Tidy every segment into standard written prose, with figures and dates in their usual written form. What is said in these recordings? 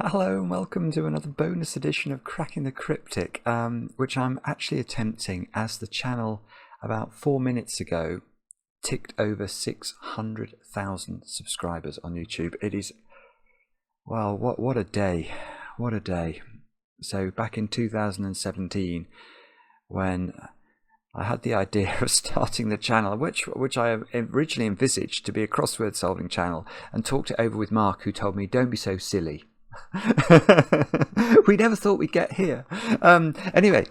Hello and welcome to another bonus edition of Cracking the Cryptic, which I'm actually attempting as the channel about 4 minutes ago ticked over 600,000 subscribers on YouTube. It is, well, what a day, what a day. So back in 2017, when I had the idea of starting the channel, which I originally envisaged to be a crossword solving channel, and talked it over with Mark, who told me, don't be so silly. We never thought we'd get here. Anyway,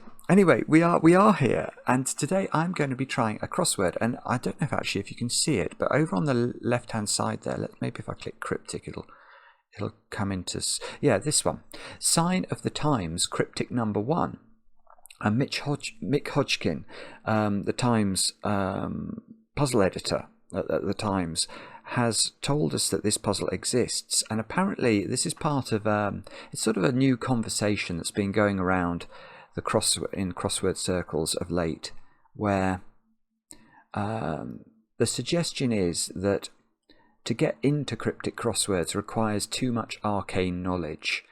we are here, and today I'm going to be trying a crossword, and I don't know if you can see it, but over on the left hand side there, maybe if I click cryptic, it'll come into, yeah, this one, Sign of the Times, cryptic number 1. And Mick Hodgkin, the Times puzzle editor at the Times, has told us that this puzzle exists, and apparently this is part of it's sort of a new conversation that's been going around the crossword circles of late, where the suggestion is that to get into cryptic crosswords requires too much arcane knowledge,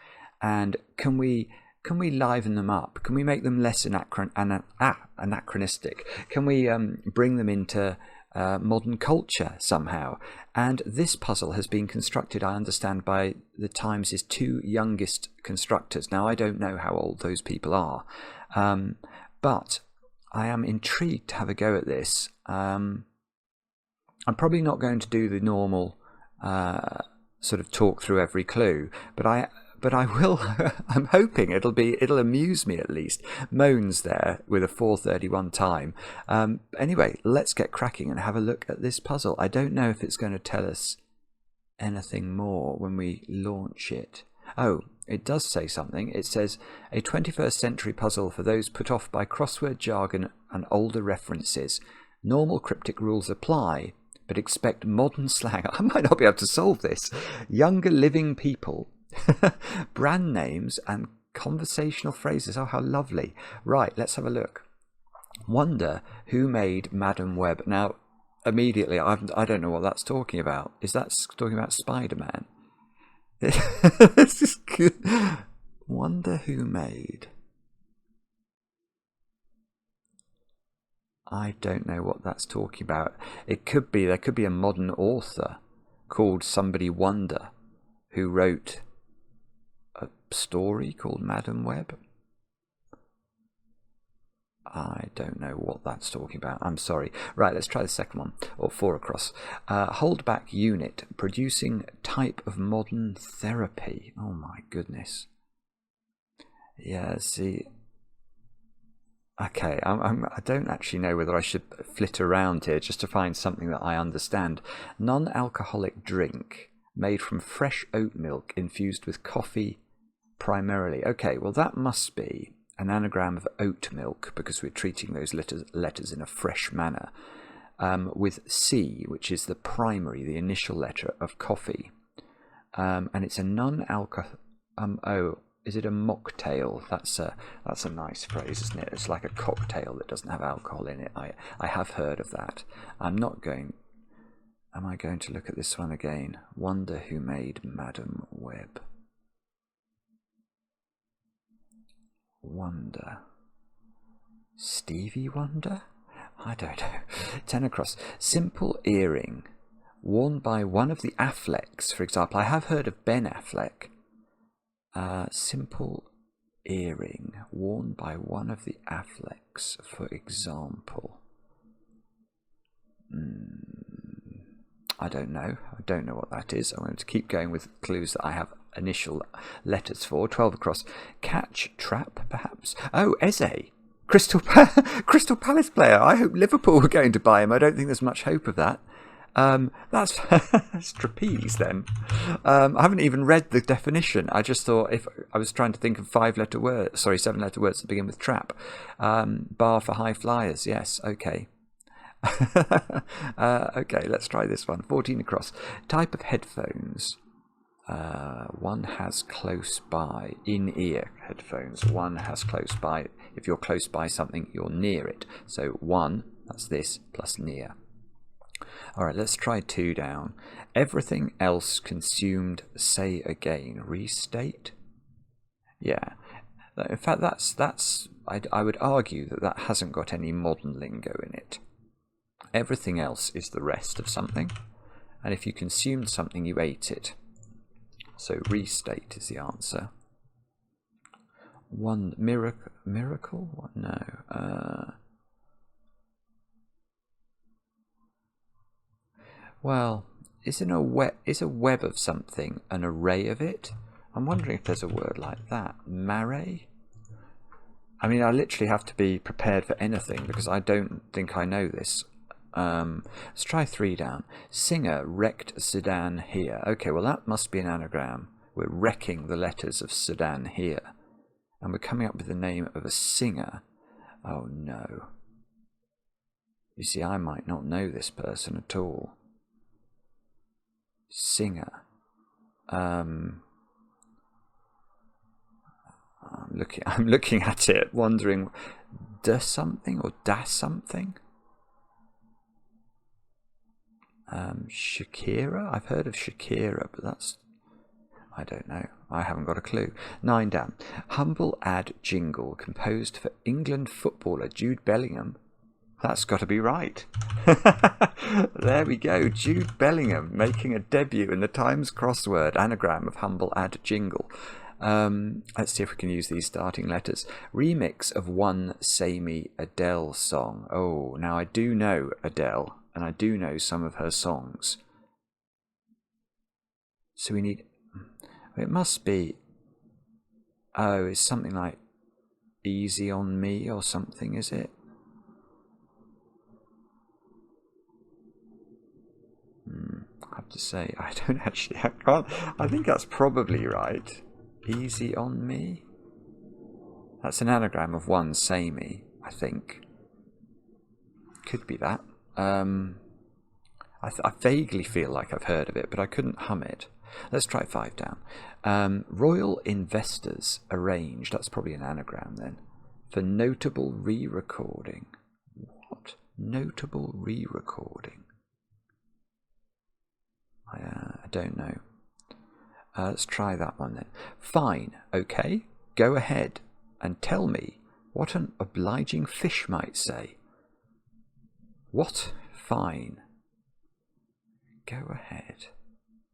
and can we liven them up? Can we make them less anachronistic? Can we bring them into modern culture somehow? And this puzzle has been constructed, I understand, by the Times' 2 youngest constructors. Now, I don't know how old those people are, but I am intrigued to have a go at this. I'm probably not going to do the normal sort of talk through every clue, but I will. I'm hoping it'll amuse me at least. Moans there with a 4:31 time. Anyway, let's get cracking and have a look at this puzzle. I don't know if it's going to tell us anything more when we launch it. Oh, it does say something. It says a 21st century puzzle for those put off by crossword jargon and older references. Normal cryptic rules apply, but expect modern slang. I might not be able to solve this. Younger living people. Brand names and conversational phrases. Oh, how lovely. Right, let's have a look. Wonder who made Madam Web. Now, immediately, I don't know what that's talking about. Is that talking about Spider-Man? This is good. Wonder who made. I don't know what that's talking about. There could be a modern author called Somebody Wonder who wrote a story called Madam Web. I don't know what that's talking about. I'm sorry. Right, let's try the second one, or 4 across. Holdback unit, producing type of modern therapy. Oh my goodness. Yeah, see. Okay, I don't actually know whether I should flit around here just to find something that I understand. Non-alcoholic drink made from fresh oat milk infused with coffee primarily. Okay, well that must be an anagram of oat milk, because we're treating those letters in a fresh manner, with C, which is the primary, the initial letter of coffee, and it's a non-alcohol. Oh, is it a mocktail? That's a nice phrase, isn't it? It's like a cocktail that doesn't have alcohol in it. I have heard of that. Am I going to look at this one again? Wonder who made Madam Web. Wonder. Stevie Wonder? I don't know. 10 across. Simple earring worn by one of the Afflecks, for example. I have heard of Ben Affleck. Simple earring worn by one of the Afflecks, for example. I don't know. I don't know what that is. I'm going to keep going with clues that I have initial letters for. 12 across. Catch, trap, perhaps. Oh, Eze. Crystal Palace player. I hope Liverpool were going to buy him. I don't think there's much hope of that. That's trapeze then. I haven't even read the definition. I just thought, if I was trying to think of 7-letter words that begin with trap. Bar for high flyers. Yes. Okay. Okay, let's try this one. 14 across. Type of headphones. One has close by. In-ear headphones. One has close by. If you're close by something, you're near it. So one, that's this, plus near. All right, let's try 2 down. Everything else consumed, say again. Restate? Yeah. In fact, I would argue that hasn't got any modern lingo in it. Everything else is the rest of something. And if you consumed something, you ate it. So restate is the answer. One miracle? What? No. Well, is a web of something an array of it? I'm wondering if there's a word like that. Marray? I mean, I literally have to be prepared for anything because I don't think I know this. Let's try 3 down. Singer wrecked Sudan here. Okay, well that must be an anagram. We're wrecking the letters of Sudan here. And we're coming up with the name of a singer. Oh no. You see, I might not know this person at all. Singer. I'm looking at it, wondering, does something or das something? Shakira? I've heard of Shakira, but that's... I don't know. I haven't got a clue. 9 down. Humble ad jingle composed for England footballer Jude Bellingham. That's got to be right. There we go. Jude Bellingham making a debut in the Times crossword anagram of humble ad jingle. Let's see if we can use these starting letters. Remix of one samey Adele song. Oh, now I do know Adele, and I do know some of her songs. So we need... It must be... Oh, it's something like Easy on Me or something, is it? I have to say, I can't... I think that's probably right. Easy on Me? That's an anagram of one samey, I think. Could be that. I vaguely feel like I've heard of it, but I couldn't hum it. Let's try 5 down. Royal investors arranged, that's probably an anagram then, for notable re-recording. What? Notable re-recording? I don't know. Let's try that one then. Fine, okay, go ahead and tell me what an obliging fish might say. What? Fine. Go ahead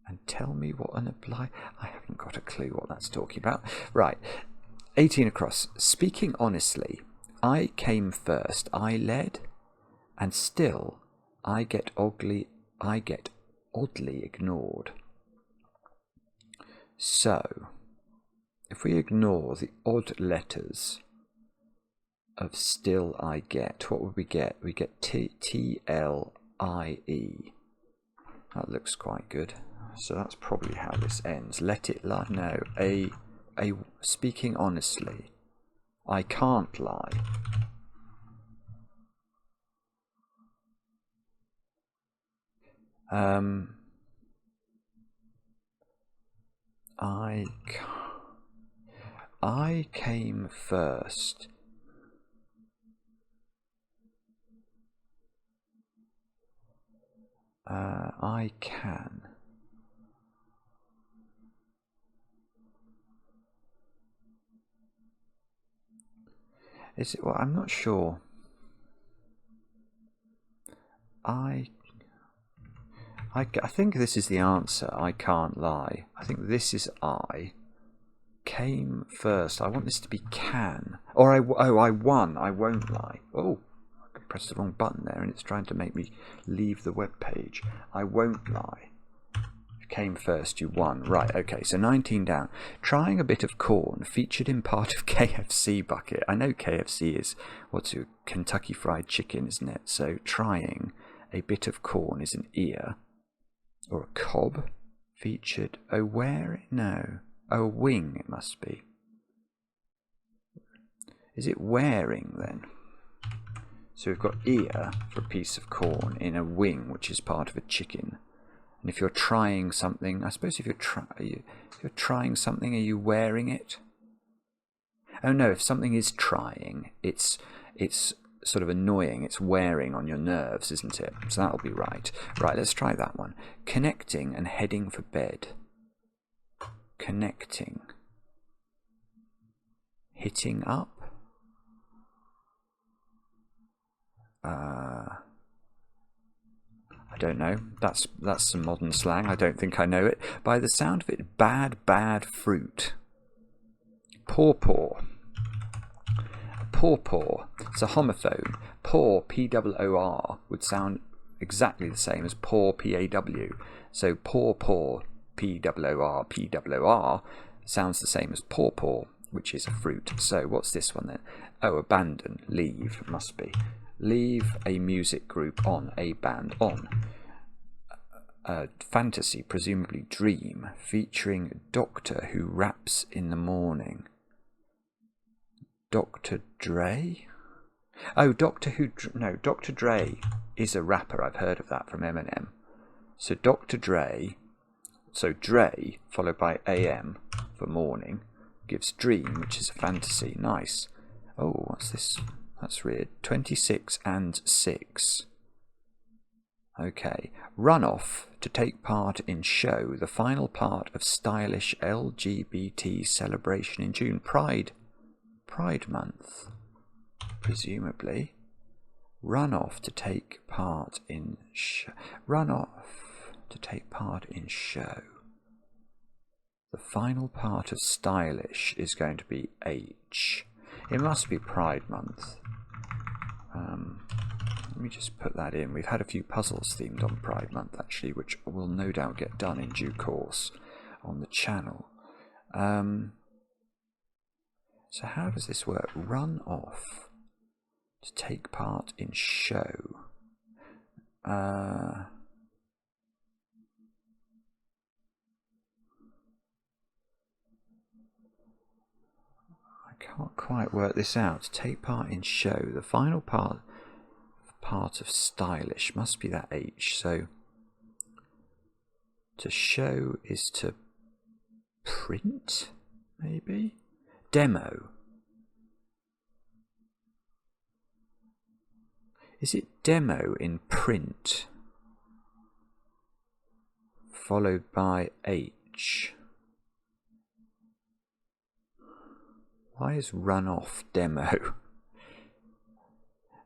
and tell me what an obliging... I haven't got a clue what that's talking about. Right, 18 across. Speaking honestly, I came first, I led, and still I get oddly ignored. So, if we ignore the odd letters of still I get, what would we get? We get T-L-I-E. That looks quite good. So that's probably how this ends. Let it lie. No, speaking honestly, I can't lie. I came first. I can. Is it? Well, I'm not sure. I think this is the answer. I can't lie. I think this is I. Came first. I want this to be can. Or I won. I won't lie. Oh, I pressed the wrong button there and it's trying to make me leave the web page. I won't lie. Came first, you won. Right, okay, so 19 down. Trying a bit of corn featured in part of KFC bucket. I know KFC is what's your Kentucky Fried Chicken, isn't it? So trying a bit of corn is an ear. Or a cob. Featured. Oh, where? No. Oh, wing it must be. Is it wearing then? So we've got ear for a piece of corn in a wing, which is part of a chicken. And if you're trying something, I suppose if you're trying something, are you wearing it? Oh no, if something is trying, it's sort of annoying. It's wearing on your nerves, isn't it? So that'll be right. Right, let's try that one. Connecting and heading for bed. Connecting. Hitting up. I don't know. That's some modern slang. I don't think I know it. By the sound of it, bad fruit. Pawpaw. Pawpaw. It's a homophone. Paw, P-O-O-R, would sound exactly the same as paw, P-A-W. So pawpaw, P-O-O-R, P-O-O-R, sounds the same as pawpaw, which is a fruit. So what's this one then? Oh, abandon. Leave, must be. Leave a music group on, a band on. Fantasy, presumably dream, featuring doctor who raps in the morning. Dr. Dre? Oh, Dr. Dre is a rapper. I've heard of that from Eminem. So Dr. Dre, so Dre followed by AM for morning, gives dream, which is a fantasy. Nice. Oh, what's this? That's weird. 26 and 6. Okay. Run off to take part in show, the final part of stylish LGBT celebration in June. Pride month, presumably. Run off to take part in run off to take part in show. The final part of stylish is going to be H. It must be Pride month. Let me just put that in. We've had a few puzzles themed on Pride month actually, which will no doubt get done in due course on the channel. So how does this work? Run off to take part in show. I can't quite work this out. To take part in show. The final part of stylish must be that H. So to show is to print, maybe? Demo. Is it demo in print followed by H? Why is run off demo?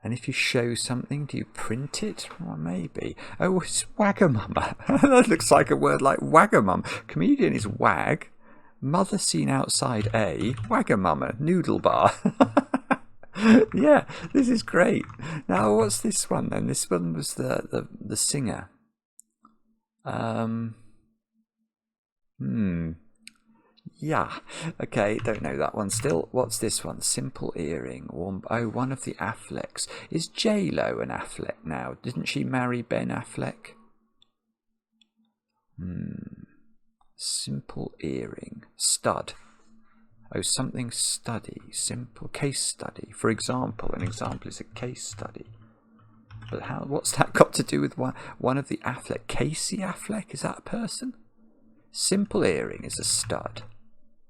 And if you show something, do you print it? Well, maybe. Oh, it's wagamama. That looks like a word like wagamum. Comedian is wag. Mother seen outside a wagamama noodle bar. Yeah, this is great. Now, what's this one then? This one was the singer. Yeah. Okay, don't know that one still. What's this one? Simple earring. Oh, one of the Afflecks. Is J-Lo an Affleck now? Didn't she marry Ben Affleck? Simple earring. Stud. Oh, something study. Simple case study. For example, an example is a case study. But what's that got to do with one of the Affleck? Casey Affleck? Is that a person? Simple earring is a stud.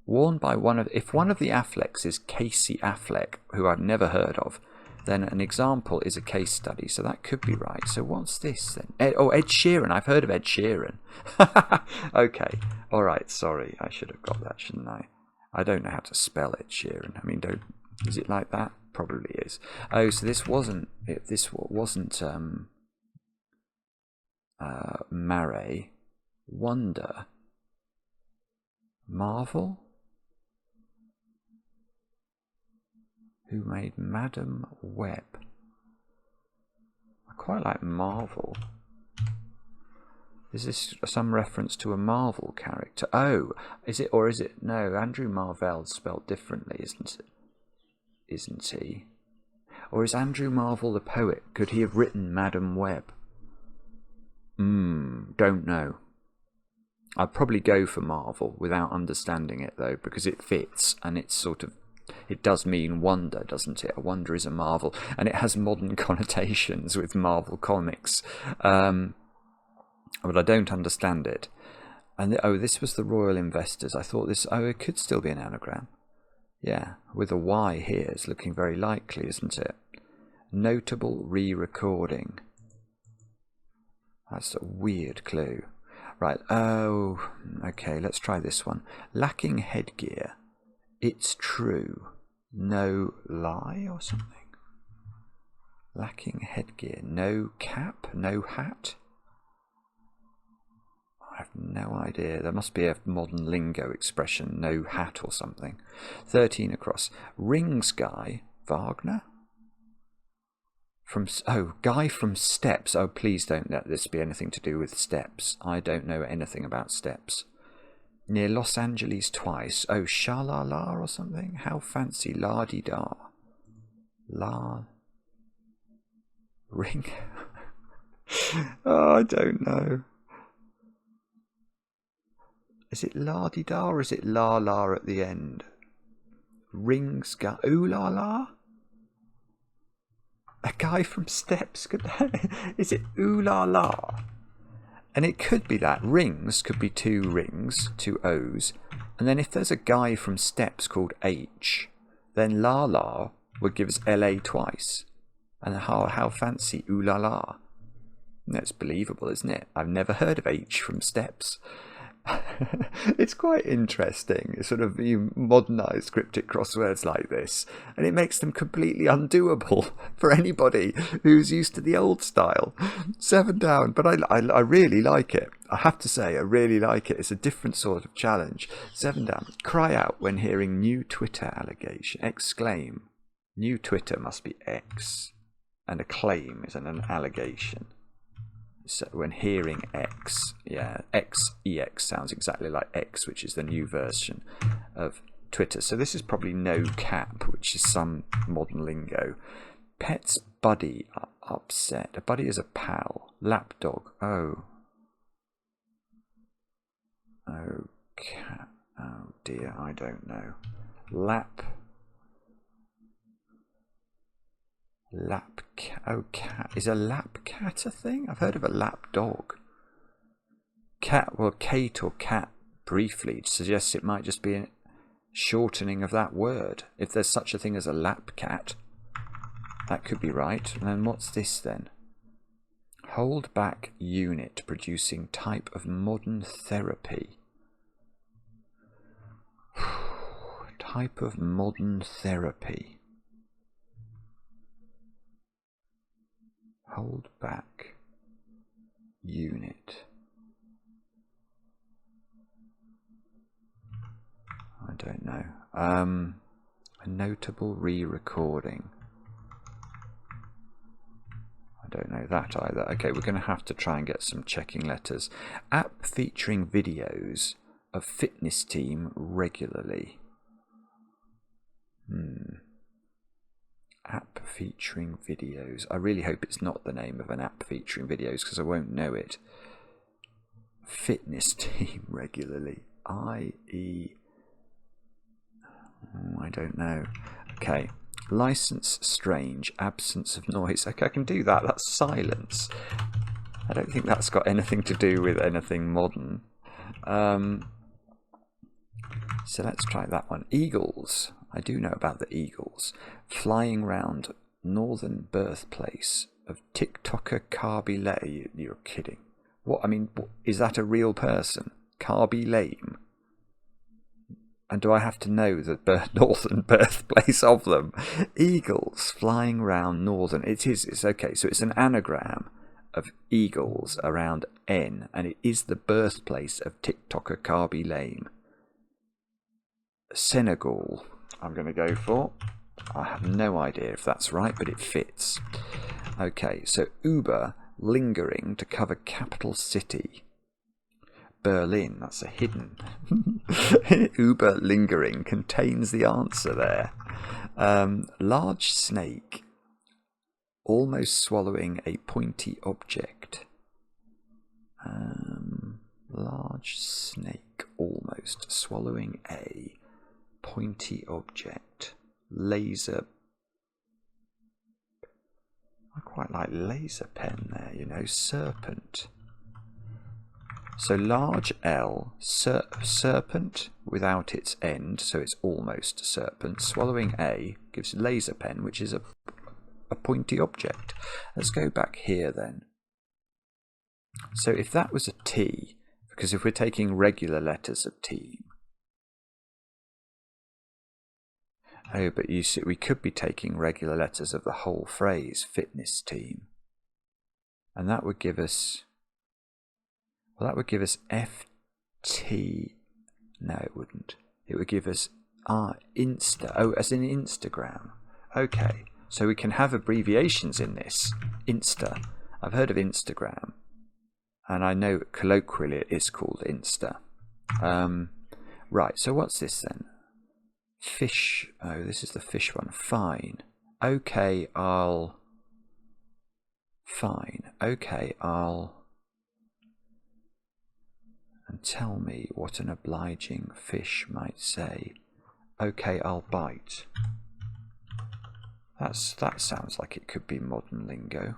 Worn by if one of the Afflecks is Casey Affleck, who I've never heard of, then an example is a case study, so that could be right. So what's this then? Ed Sheeran. I've heard of Ed Sheeran. Okay, all right. Sorry, I should have got that, shouldn't I? I don't know how to spell Ed Sheeran. I mean, is it like that? Probably is. Oh, so this wasn't Mare. Wonder. Marvel. Who made Madam Web? I quite like Marvel. Is this some reference to a Marvel character? Oh, is it, or is it? No, Andrew Marvell's spelled differently, isn't it? Isn't he? Or is Andrew Marvell the poet? Could he have written Madam Web? Don't know. I'd probably go for Marvel without understanding it though, because it fits and it's sort of, it does mean wonder, doesn't it? A wonder is a marvel, and it has modern connotations with Marvel Comics. But I don't understand it. And this was the Royal Investors. I thought this. Oh, it could still be an anagram. Yeah, with a Y here is looking very likely, isn't it? Notable re-recording. That's a weird clue. Right, oh, okay, let's try this one. Lacking headgear. It's true. No lie or something? Lacking headgear. No cap? No hat? I have no idea. There must be a modern lingo expression. No hat or something. 13 across. Rings guy. Wagner? Guy from Steps. Oh, please don't let this be anything to do with Steps. I don't know anything about Steps. Near Los Angeles twice. Oh, sha-la-la or something? How fancy. La-di-da. La. Ring. Oh, I don't know. Is it la-di-da or is it la-la at the end? Rings guy. Ooh-la-la? A guy from Steps. Is it ooh-la-la? And it could be that. Rings could be 2 rings, 2 O's. And then if there's a guy from Steps called H, then la-la would give us L-A twice. And how fancy, ooh la la. That's believable, isn't it? I've never heard of H from Steps. It's quite interesting. Sort of you modernise cryptic crosswords like this, and it makes them completely undoable for anybody who's used to the old style. 7 down, but I really like it. I have to say, I really like it. It's a different sort of challenge. 7 down. Cry out when hearing new Twitter allegation. Exclaim. New Twitter must be X. And a claim is an allegation. So when hearing X, yeah, XEX sounds exactly like X, which is the new version of Twitter. So this is probably no cap, which is some modern lingo. Pet's buddy upset. A buddy is a pal. Lapdog. Oh. Oh, cat. Oh dear, I don't know. Lap cat. Oh, cat. Is a lap cat a thing? I've heard of a lap dog. Cat, well, Kate or cat briefly suggests it might just be a shortening of that word. If there's such a thing as a lap cat, that could be right. And then what's this then? Hold back unit producing type of modern therapy. Type of modern therapy. Hold back unit. I don't know. A notable re-recording. I don't know that either. Okay, we're going to have to try and get some checking letters. App featuring videos of fitness team regularly. App featuring videos. I really hope it's not the name of an app featuring videos because I won't know it. Fitness team regularly. I.e. I don't know. Okay. License strange. Absence of noise. Okay, I can do that. That's silence. I don't think that's got anything to do with anything modern. So let's try that one. Eagles. I do know about the eagles. Flying round northern birthplace of TikToker Carby Lay. You're kidding. What? I mean, is that a real person? Carby Lame? And do I have to know the northern birthplace of them? Eagles flying round northern. It's okay. So it's an anagram of eagles around N, and it is the birthplace of TikToker Carby Lame. Senegal. I'm going to go for. I have no idea if that's right, but it fits. Okay, so Uber lingering to cover capital city. Berlin, that's a hidden. Uber lingering contains the answer there. Large snake almost swallowing a pointy object. Large snake almost swallowing a pointy object. Laser. I quite like laser pen there, you know. Serpent. So large L, serpent without its end, so it's almost serpent. Swallowing A gives laser pen, which is a a pointy object. Let's go back here then. So if that was a T, because if we're taking regular letters of team, oh, but you see, we could be taking regular letters of the whole phrase, fitness team. And that would give us, well, that would give us FT. No, it wouldn't. It would give us Insta. Oh, as in Instagram. Okay, so we can have abbreviations in this. Insta. I've heard of Instagram. And I know colloquially it is called Insta. Right, so what's this then? Fish. Oh, this is the fish one. Fine. Okay, I'll... Fine. Okay, I'll... And tell me what an obliging fish might say. Okay, I'll bite. That sounds like it could be modern lingo.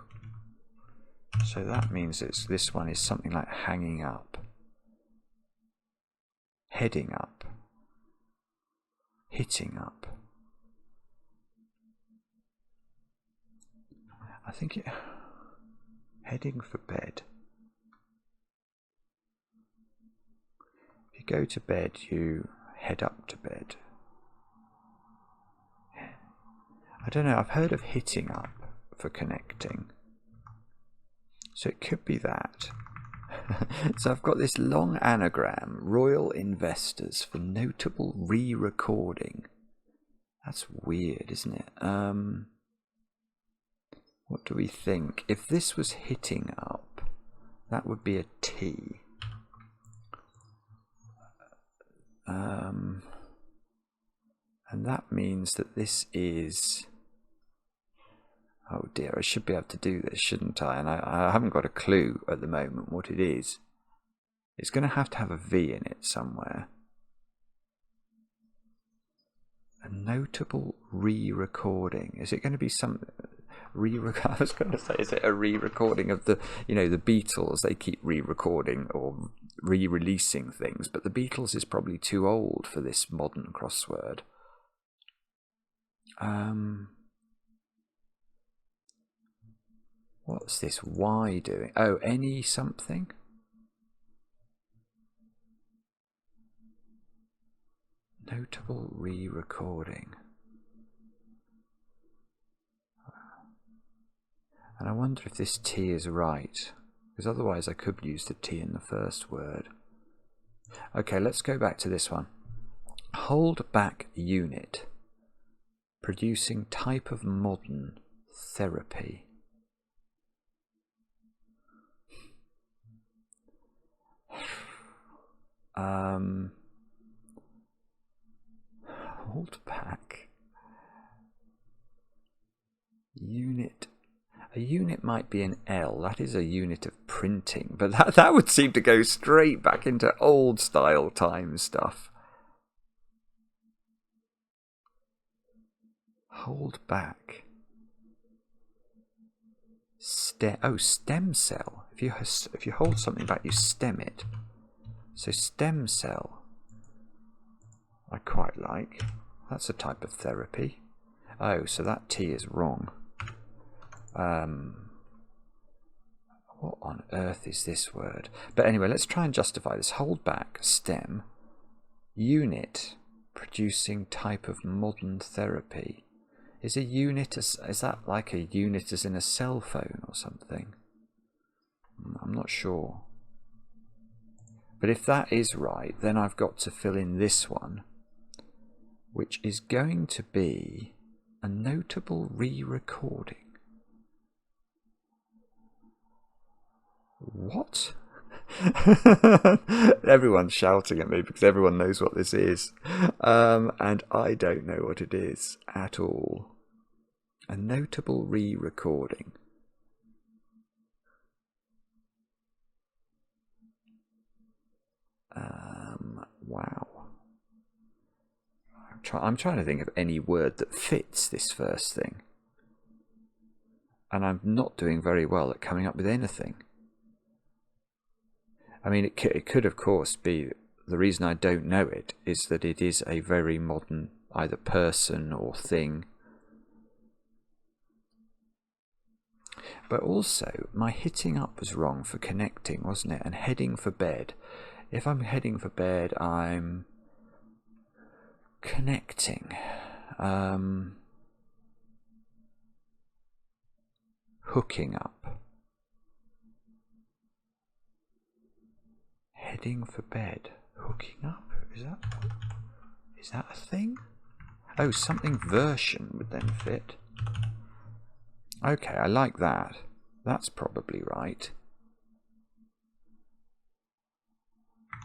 So that means this one is something like hanging up, heading up, hitting up. I think it... Heading for bed. If you go to bed, you head up to bed. I don't know, I've heard of hitting up for connecting. So it could be that. So I've got this long anagram, Royal Investors for Notable Re-Recording. That's weird, isn't it? What do we think? If this was hitting up, that would be a T. And that means that this is... Oh dear, I should be able to do this, shouldn't I? And I haven't got a clue at the moment what it is. It's going to have a V in it somewhere. A notable re-recording. Is it going to be some... I was going to say, is it a re-recording of the, you know, the Beatles? They keep re-recording or re-releasing things, but the Beatles is probably too old for this modern crossword. What's this Y doing? Oh, any something? Notable re-recording. And I wonder if this T is right, because otherwise I could use the T in the first word. Okay, let's go back to this one. Hold back unit. Producing type of modern therapy. Hold back. Unit. A unit might be an L. That is a unit of printing, but that would seem to go straight back into old style time stuff. Hold back. Stem cell. If you hold something back, you stem it. So stem cell. I quite like. That's a type of therapy. Oh, so that T is wrong. What on earth is this word? But anyway, let's try and justify this. Hold back, stem, unit, producing type of modern therapy. Is a unit, is that like a unit as in a cell phone or something? I'm not sure. But if that is right, then I've got to fill in this one, which is going to be a notable re-recording. What? Everyone's shouting at me because everyone knows what this is. And I don't know what it is at all. A notable re-recording. Wow. I'm trying to think of any word that fits this first thing. And I'm not doing very well at coming up with anything. I mean, it could, of course, be the reason I don't know it is that it is a very modern either person or thing. But also, my hitting up was wrong for connecting, wasn't it? And heading for bed. If I'm heading for bed, I'm connecting. Hooking up. Heading for bed. Hooking up? Is that a thing? Oh, something version would then fit. Okay, I like that. That's probably right.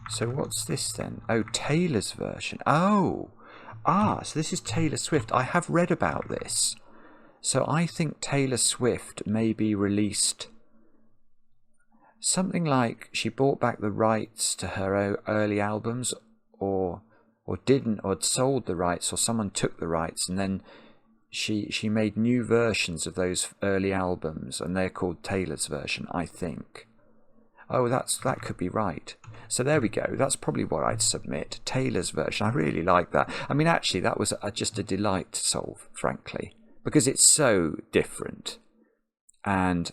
So what's this then? Oh, Taylor's version. Oh! So this is Taylor Swift. I have read about this. So I think Taylor Swift maybe released something like she bought back the rights to her early albums, or didn't, or had sold the rights, or someone took the rights, and then she made new versions of those early albums, and they're called Taylor's version, I think. Oh, that could be right. So there we go. That's probably what I'd submit. Taylor's version. I really like that. I mean, actually, that was just a delight to solve, frankly, because it's so different. And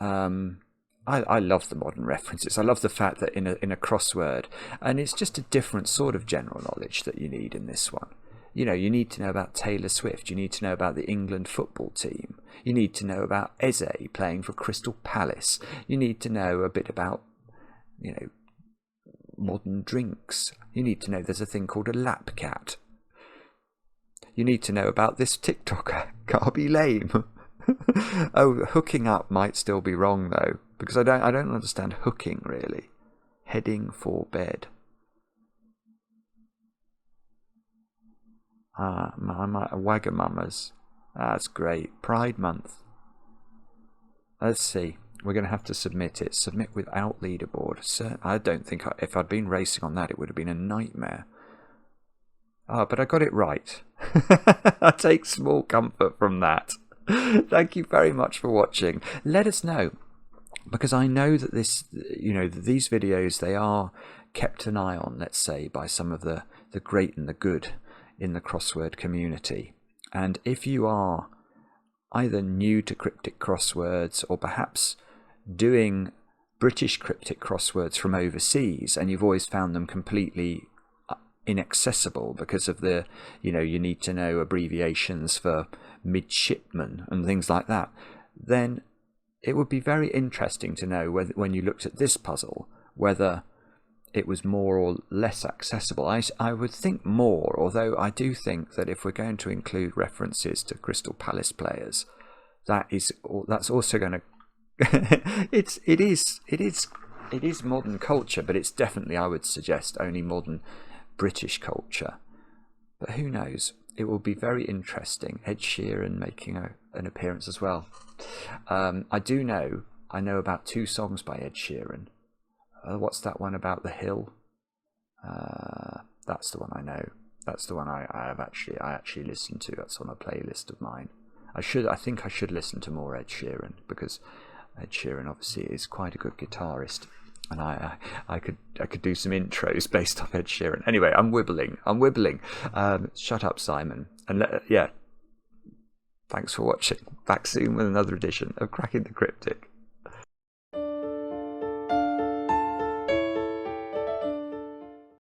I love the modern references. I love the fact that in a crossword, and it's just a different sort of general knowledge that you need in this one. You know, you need to know about Taylor Swift. You need to know about the England football team. You need to know about Eze playing for Crystal Palace. You need to know a bit about, you know, modern drinks. You need to know there's a thing called a lap cat. You need to know about this TikToker. Can't be lame. Oh, hooking up might still be wrong though, because I don't understand hooking really. Heading for bed. Wagamamas. That's great. Pride Month. Let's see. We're going to have to submit it. Submit without leaderboard. So I don't think if I'd been racing on that, it would have been a nightmare. But I got it right. I take small comfort from that. Thank you very much for watching. Let us know, because I know that these videos, they are kept an eye on, let's say, by some of the great and the good in the crossword community. And if you are either new to cryptic crosswords, or perhaps doing British cryptic crosswords from overseas, and you've always found them completely inaccessible because of the, you need to know abbreviations for midshipman and things like that, then it would be very interesting to know whether, when you looked at this puzzle, whether it was more or less accessible. I would think more, although I do think that if we're going to include references to Crystal Palace players, that's also going to it is modern culture, but it's definitely, I would suggest, only modern British culture. But who knows? It will be very interesting. Ed Sheeran making an appearance as well. I know about 2 songs by Ed Sheeran. What's that one about the hill? That's the one I know. That's the one I actually listened to. That's on a playlist of mine. I think I should listen to more Ed Sheeran, because Ed Sheeran obviously is quite a good guitarist, and I could do some intros based off Ed Sheeran. Anyway, I'm wibbling. Shut up, Simon. And thanks for watching. Back soon with another edition of Cracking the Cryptic.